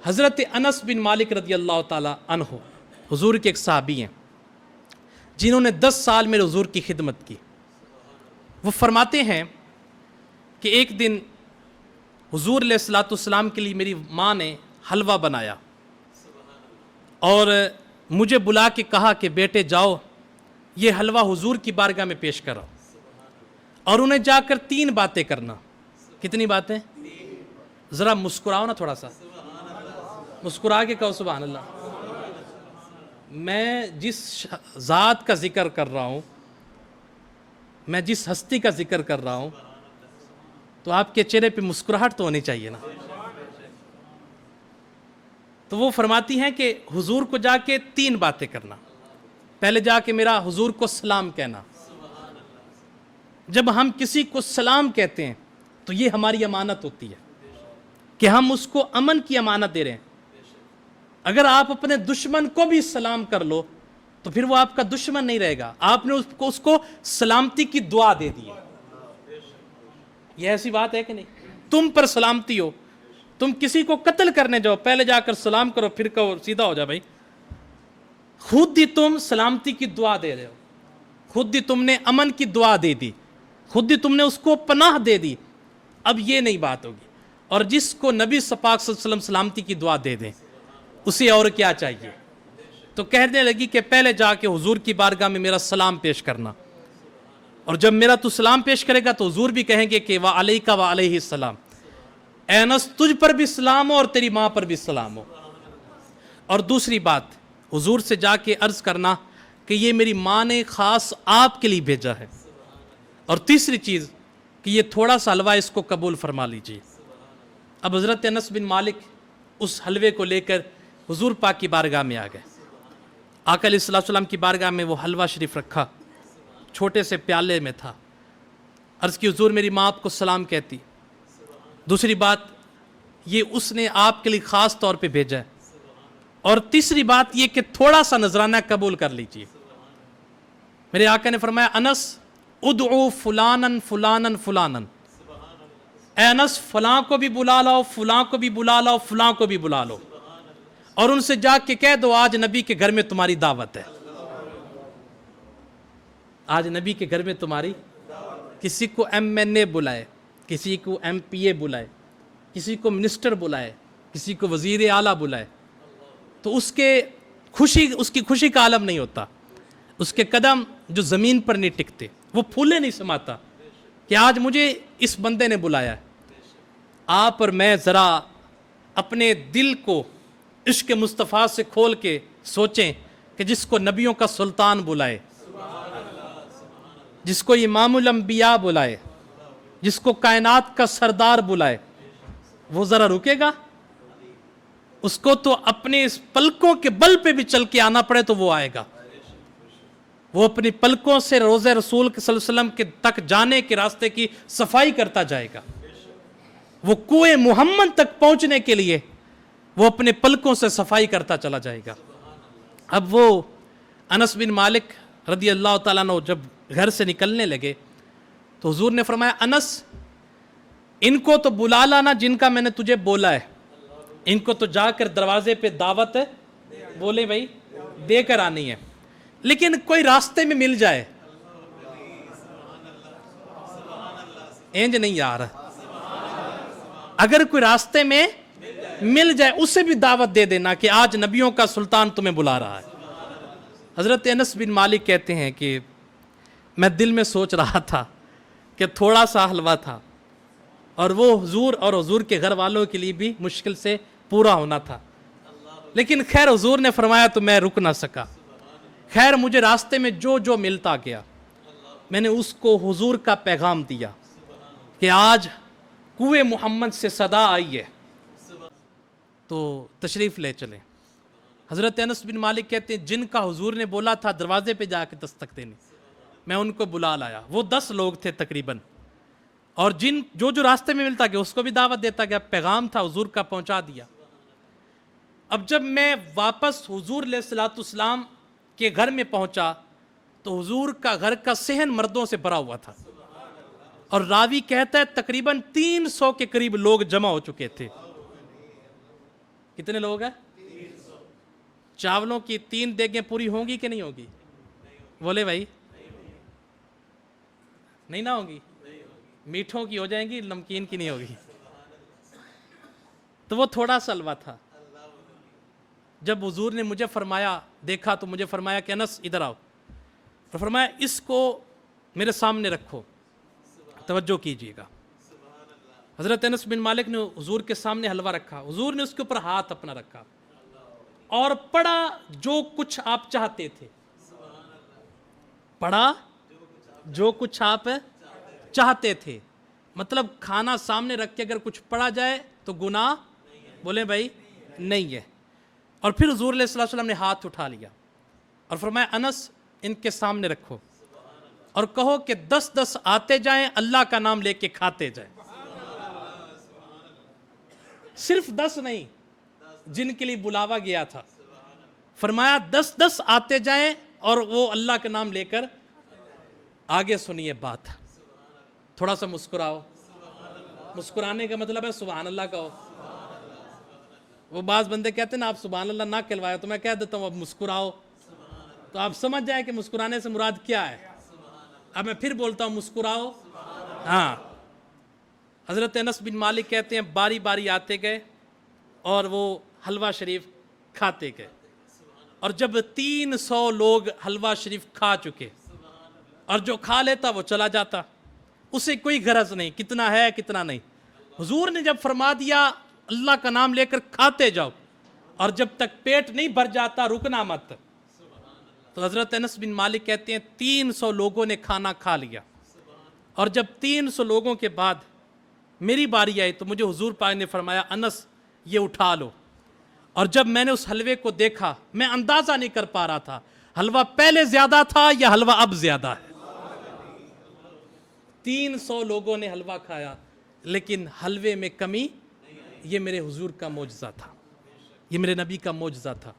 حضرت انس بن مالک رضی اللہ تعالیٰ عنہ حضور کے ایک صحابی ہیں جنہوں نے 10 سال میں حضور کی خدمت کی۔ وہ فرماتے ہیں کہ ایک دن حضور علیہ الصلوۃ والسلام کے لیے میری ماں نے حلوہ بنایا اور مجھے بلا کے کہا کہ بیٹے جاؤ یہ حلوہ حضور کی بارگاہ میں پیش کرو، اور انہیں جا کر 3 باتیں کرنا۔ کتنی باتیں؟ ذرا مسکراؤ نا، تھوڑا سا مسکرا کے کہو سبحان اللہ۔ میں جس ذات کا ذکر کر رہا ہوں، میں جس ہستی کا ذکر کر رہا ہوں، تو آپ کے چہرے پہ مسکراہٹ تو ہونی چاہیے نا۔ تو وہ فرماتی ہیں کہ حضور کو جا کے 3 باتیں کرنا۔ پہلے جا کے میرا حضور کو سلام کہنا۔ جب ہم کسی کو سلام کہتے ہیں تو یہ ہماری امانت ہوتی ہے کہ ہم اس کو امن کی امانت دے رہے ہیں۔ اگر آپ اپنے دشمن کو بھی سلام کر لو تو پھر وہ آپ کا دشمن نہیں رہے گا، آپ نے اس کو سلامتی کی دعا دے دی ہے۔ یہ ایسی بات ہے کہ نہیں؟ تم پر سلامتی ہو، تم کسی کو قتل کرنے جاؤ پہلے جا کر سلام کرو، پھر کہو سیدھا ہو جا بھائی۔ خود ہی تم سلامتی کی دعا دے رہے ہو، خود ہی تم نے امن کی دعا دے دی، خود ہی تم نے اس کو پناہ دے دی۔ اب یہ نہیں بات ہوگی۔ اور جس کو نبی پاک صلی اللہ علیہ وسلم سلامتی کی دعا دے دیں اسے اور کیا چاہیے؟ تو کہنے لگی کہ پہلے جا کے حضور کی بارگاہ میں میرا سلام پیش کرنا، اور جب میرا تو سلام پیش کرے گا تو حضور بھی کہیں گے کہ وعلیکہ وعلیہ السلام، اے انس تجھ پر بھی سلام ہو اور تیری ماں پر بھی سلام ہو۔ اور دوسری بات حضور سے جا کے عرض کرنا کہ یہ میری ماں نے خاص آپ کے لیے بھیجا ہے۔ اور تیسری چیز کہ یہ تھوڑا سا حلوہ اس کو قبول فرما لیجیے۔ اب حضرت انس بن مالک اس حلوے کو لے کر حضور پاک کی بارگاہ میں آ گئے۔ آقا علیہ السلام کی بارگاہ میں وہ حلوہ شریف رکھا، چھوٹے سے پیالے میں تھا۔ عرض کی حضور میری ماں آپ کو سلام کہتی۔ دوسری بات یہ اس نے آپ کے لیے خاص طور پہ بھیجا ہے۔ اور تیسری بات یہ کہ تھوڑا سا نذرانہ قبول کر لیجئے۔ میرے آقا نے فرمایا انس ادعو فلانن فلانن فلانن، اے انس فلاں کو بھی بلا لاؤ، فلاں کو بھی بلا لاؤ، فلاں کو بھی بلا لو، اور ان سے جا کے کہہ دو آج نبی کے گھر میں تمہاری دعوت ہے۔ آج نبی کے گھر میں تمہاری، کسی کو MNA بلائے، کسی کو MPA بلائے، کسی کو منسٹر بلائے، کسی کو وزیر اعلیٰ بلائے، تو اس کی خوشی کا عالم نہیں ہوتا، اس کے قدم جو زمین پر نہیں ٹکتے، وہ پھولے نہیں سماتا کہ آج مجھے اس بندے نے بلایا ہے۔ آپ اور میں ذرا اپنے دل کو عشق مصطفیٰ سے کھول کے سوچیں کہ جس کو نبیوں کا سلطان بلائے، جس کو امام الانبیاء بلائے، جس کو کائنات کا سردار بلائے، وہ ذرا رکے گا؟ اس کو تو اپنے اس پلکوں کے بل پہ بھی چل کے آنا پڑے تو وہ آئے گا۔ وہ اپنی پلکوں سے روضہ رسول صلی اللہ علیہ وسلم کے تک جانے کے راستے کی صفائی کرتا جائے گا۔ وہ کوہ محمد تک پہنچنے کے لیے وہ اپنے پلکوں سے صفائی کرتا چلا جائے گا۔ اب وہ انس بن مالک رضی اللہ تعالیٰ عنہ جب گھر سے نکلنے لگے تو حضور نے فرمایا انس ان کو تو بلا لانا جن کا میں نے تجھے بولا ہے، ان کو تو جا کر دروازے پہ دعوت بولے بھائی دے کر آنی ہے، لیکن کوئی راستے میں مل جائے، اینج نہیں یار، اگر کوئی راستے میں مل جائے اسے بھی دعوت دے دینا کہ آج نبیوں کا سلطان تمہیں بلا رہا ہے۔ حضرت انس بن مالک کہتے ہیں کہ میں دل میں سوچ رہا تھا کہ تھوڑا سا حلوہ تھا اور وہ حضور اور حضور کے گھر والوں کے لیے بھی مشکل سے پورا ہونا تھا، لیکن خیر حضور نے فرمایا تو میں رک نہ سکا۔ خیر مجھے راستے میں جو ملتا گیا میں نے اس کو حضور کا پیغام دیا کہ آج کوہ محمد سے صدا آئی ہے تو تشریف لے چلیں۔ حضرت انس بن مالک کہتے ہیں جن کا حضور نے بولا تھا دروازے پہ جا کے دستک دینی، میں ان کو بلا لایا۔ وہ 10 لوگ تھے تقریباً، اور جو راستے میں ملتا گیا اس کو بھی دعوت دیتا گیا، پیغام تھا حضور کا پہنچا دیا۔ اب جب میں واپس حضور علیہ الصلوۃ والسلام کے گھر میں پہنچا تو حضور کا گھر کا صحن مردوں سے بھرا ہوا تھا، اور راوی کہتا ہے تقریباً 300 کے قریب لوگ جمع ہو چکے تھے کتنے لوگ ہیں؟ چاولوں کی 3 دیگیں پوری ہوں گی کہ نہیں ہوگی؟ بولے بھائی، نہیں نہ ہوگی؟ میٹھوں کی ہو جائیں گی، نمکین کی نہیں ہوگی۔ تو وہ تھوڑا سا حلوہ تھا۔ جب حضور نے مجھے فرمایا، دیکھا تو مجھے فرمایا کہ انس ادھر آؤ، تو فرمایا اس کو میرے سامنے رکھو، توجہ کیجیے گا۔ حضرت انس بن مالک نے حضور کے سامنے حلوہ رکھا، حضور نے اس کے اوپر ہاتھ اپنا رکھا اور پڑھا جو کچھ آپ چاہتے تھے، پڑھا جو کچھ آپ چاہتے تھے۔ مطلب کھانا سامنے رکھ کے اگر کچھ پڑھا جائے تو گناہ، بولیں بھائی، نہیں ہے۔ اور پھر حضور علیہ الصلوۃ والسلام نے ہاتھ اٹھا لیا اور فرمایا انس ان کے سامنے رکھو اور کہو کہ 10 آتے جائیں، اللہ کا نام لے کے کھاتے جائیں۔ صرف 10 نہیں، جن کے لیے بلاوا گیا تھا، فرمایا 10 آتے جائیں اور وہ اللہ کا نام لے کر۔ آگے سنیے بات، تھوڑا سا مسکراؤ۔ مسکرانے کا مطلب ہے سبحان اللہ کہو۔ وہ بعض بندے کہتے ہیں نا آپ سبحان اللہ نہ کہلوائے، تو میں کہہ دیتا ہوں اب مسکراؤ، تو آپ سمجھ جائیں کہ مسکرانے سے مراد کیا ہے۔ اب میں پھر بولتا ہوں مسکراؤ۔ ہاں، حضرت انس بن مالک کہتے ہیں باری باری آتے گئے اور وہ حلوہ شریف کھاتے گئے، اور جب 300 لوگ حلوہ شریف کھا چکے، اور جو کھا لیتا وہ چلا جاتا، اسے کوئی غرض نہیں کتنا ہے کتنا نہیں۔ حضور نے جب فرما دیا اللہ کا نام لے کر کھاتے جاؤ، اور جب تک پیٹ نہیں بھر جاتا رکنا مت۔ تو حضرت انس بن مالک کہتے ہیں 300 لوگوں نے کھانا کھا لیا، اور جب 300 لوگوں کے بعد میری باری آئی تو مجھے حضور پاک نے فرمایا انس یہ اٹھا لو۔ اور جب میں نے اس حلوے کو دیکھا، میں اندازہ نہیں کر پا رہا تھا حلوہ پہلے زیادہ تھا یا حلوہ اب زیادہ ہے۔ 300 لوگوں نے حلوہ کھایا لیکن حلوے میں کمی، یہ میرے حضور کا معجزہ تھا، یہ میرے نبی کا معجزہ تھا۔